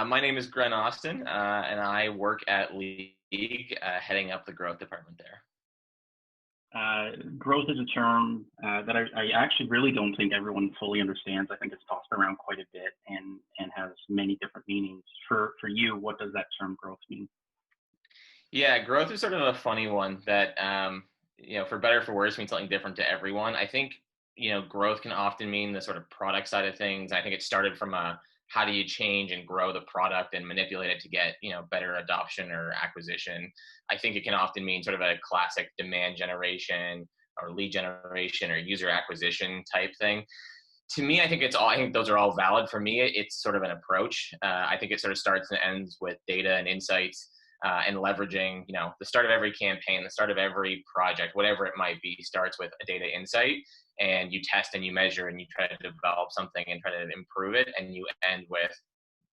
My name is Gren and I work at League, heading up the growth department there. Growth is a term that I actually really don't think everyone fully understands. I think it's tossed around quite a bit and has many different meanings. For you, what does that term growth mean? Yeah, growth is sort of a funny one that, for better or for worse, means something different to everyone. I think, growth can often mean the sort of product side of things. I think it started from how do you change and grow the product and manipulate it to get, better adoption or acquisition. I think it can often mean sort of a classic demand generation or lead generation or user acquisition type thing. To me, I think those are all valid. For me, it's sort of an approach. I think it sort of starts and ends with data and insights, and leveraging, the start of every campaign, the start of every project, whatever it might be, starts with a data insight, and you test and you measure and you try to develop something and try to improve it, and you end with,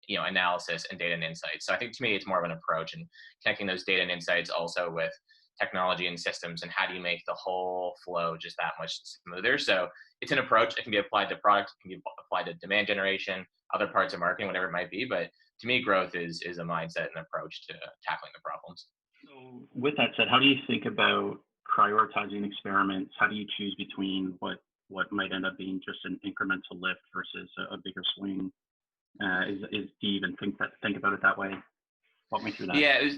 analysis and data and insights. So I think to me, it's more of an approach, and connecting those data and insights also with technology and systems, and how do you make the whole flow just that much smoother. So it's an approach. It can be applied to product, it can be applied to demand generation, other parts of marketing, whatever it might be. But to me, growth is a mindset and approach to tackling the problems. So with that said, how do you think about prioritizing experiments? How do you choose between what might end up being just an incremental lift versus a bigger swing? Do you even think about it that way? Walk me through that. Yeah,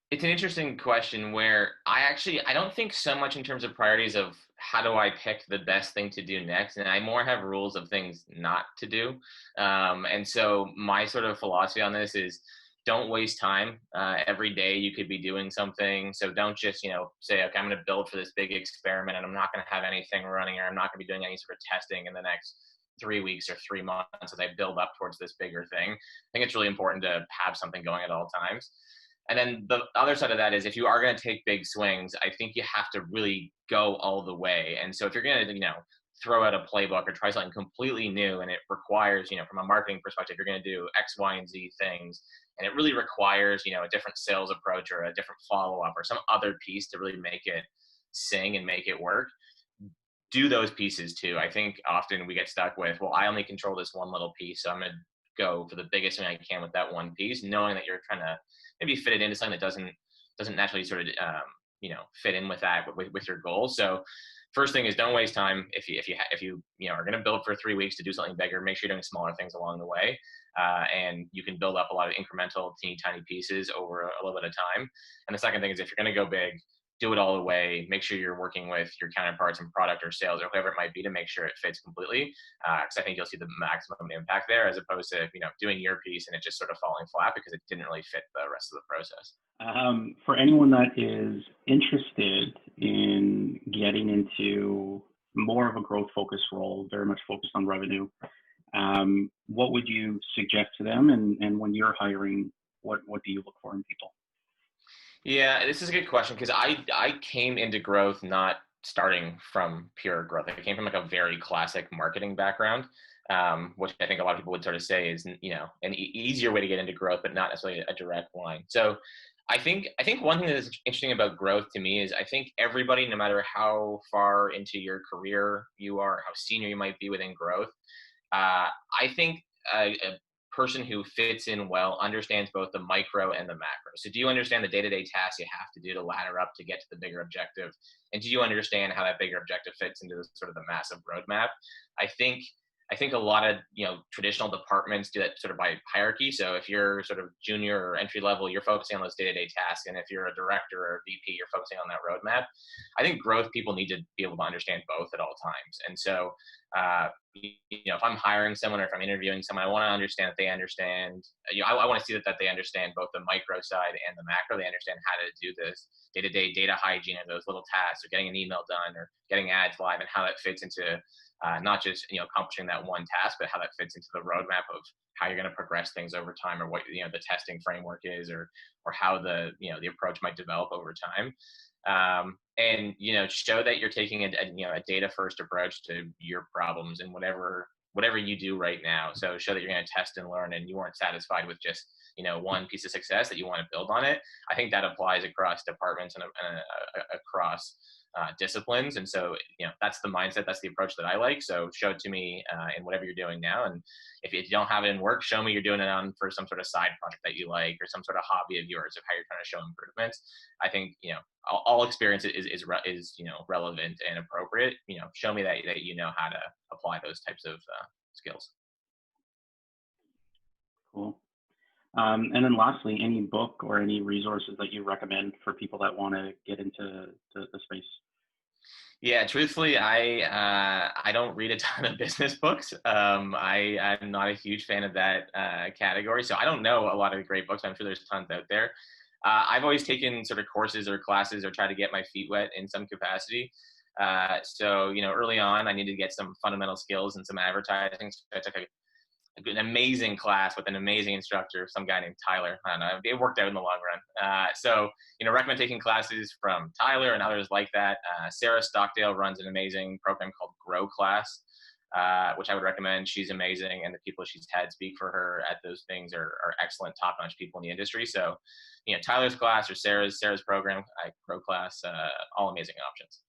it's an interesting question where I don't think so much in terms of priorities of how do I pick the best thing to do next, and I more have rules of things not to do. And so my sort of philosophy on this is don't waste time. Every day you could be doing something. So don't just, say, okay, I'm going to build for this big experiment and I'm not going to have anything running, or I'm not going to be doing any sort of testing in the next 3 weeks or 3 months as I build up towards this bigger thing. I think it's really important to have something going at all times. And then the other side of that is, if you are going to take big swings, I think you have to really go all the way. And so if you're going to, throw out a playbook or try something completely new, and it requires, from a marketing perspective, you're going to do X, Y, and Z things, and it really requires, a different sales approach or a different follow-up or some other piece to really make it sing and make it work, do those pieces too. I think often we get stuck with, well, I only control this one little piece, so I'm going to go for the biggest thing I can with that one piece, knowing that you're trying to maybe fit it into something that doesn't naturally sort of fit in with that with your goals. So first thing is, don't waste time. If you are going to build for 3 weeks to do something bigger, make sure you're doing smaller things along the way, and you can build up a lot of incremental, teeny tiny pieces over a little bit of time. And the second thing is, if you're going to go big, do it all the way. Make sure you're working with your counterparts in product or sales or whoever it might be to make sure it fits completely. Because I think you'll see the maximum impact there, as opposed to doing your piece and it just sort of falling flat because it didn't really fit the rest of the process. For anyone that is interested in getting into more of a growth focused role, very much focused on revenue, what would you suggest to them? And when you're hiring, what do you look for in people? Yeah, this is a good question, because I came into growth not starting from pure growth. I came from like a very classic marketing background, which I think a lot of people would sort of say is, an easier way to get into growth, but not necessarily a direct line. So I think one thing that is interesting about growth to me is, I think everybody, no matter how far into your career you are, how senior you might be within growth, I think a person who fits in well understands both the micro and the macro. So do you understand the day-to-day tasks you have to do to ladder up to get to the bigger objective? And do you understand how that bigger objective fits into sort of the massive roadmap? I think a lot of, traditional departments do that sort of by hierarchy. So if you're sort of junior or entry level, you're focusing on those day-to-day tasks. And if you're a director or a VP, you're focusing on that roadmap. I think growth people need to be able to understand both at all times. And so, if I'm hiring someone or if I'm interviewing someone, I want to understand that they understand, I want to see that they understand both the micro side and the macro. They understand how to do this day-to-day data hygiene and those little tasks, or getting an email done or getting ads live, and how that fits into not just, accomplishing that one task, but how that fits into the roadmap of how you're going to progress things over time, or what, the testing framework is, or how the approach might develop over time. And show that you're taking a data first approach to your problems and whatever you do right now. So show that you're going to test and learn, and you weren't satisfied with just one piece of success, that you want to build on it. I think that applies across departments and across disciplines. And so, that's the mindset, that's the approach that I like. So show it to me in whatever you're doing now. And if you don't have it in work, show me you're doing it on for some sort of side project that you like, or some sort of hobby of yours of how you're trying to show improvements. I think, all experience is relevant and appropriate. Show me that you know how to apply those types of skills. Cool. And then lastly, any book or any resources that you recommend for people that want to get into the space? Yeah, truthfully, I don't read a ton of business books. I'm not a huge fan of that category, so I don't know a lot of great books. I'm sure there's tons out there. I've always taken sort of courses or classes or try to get my feet wet in some capacity. So early on, I needed to get some fundamental skills and some advertising. So I took an amazing class with an amazing instructor, some guy named Tyler. I don't know, it worked out in the long run. So, recommend taking classes from Tyler and others like that. Sarah Stockdale runs an amazing program called Grow Class, which I would recommend. She's amazing, and the people she's had speak for her at those things are excellent, top-notch people in the industry. So, Tyler's class or Sarah's program, Grow Class, all amazing options.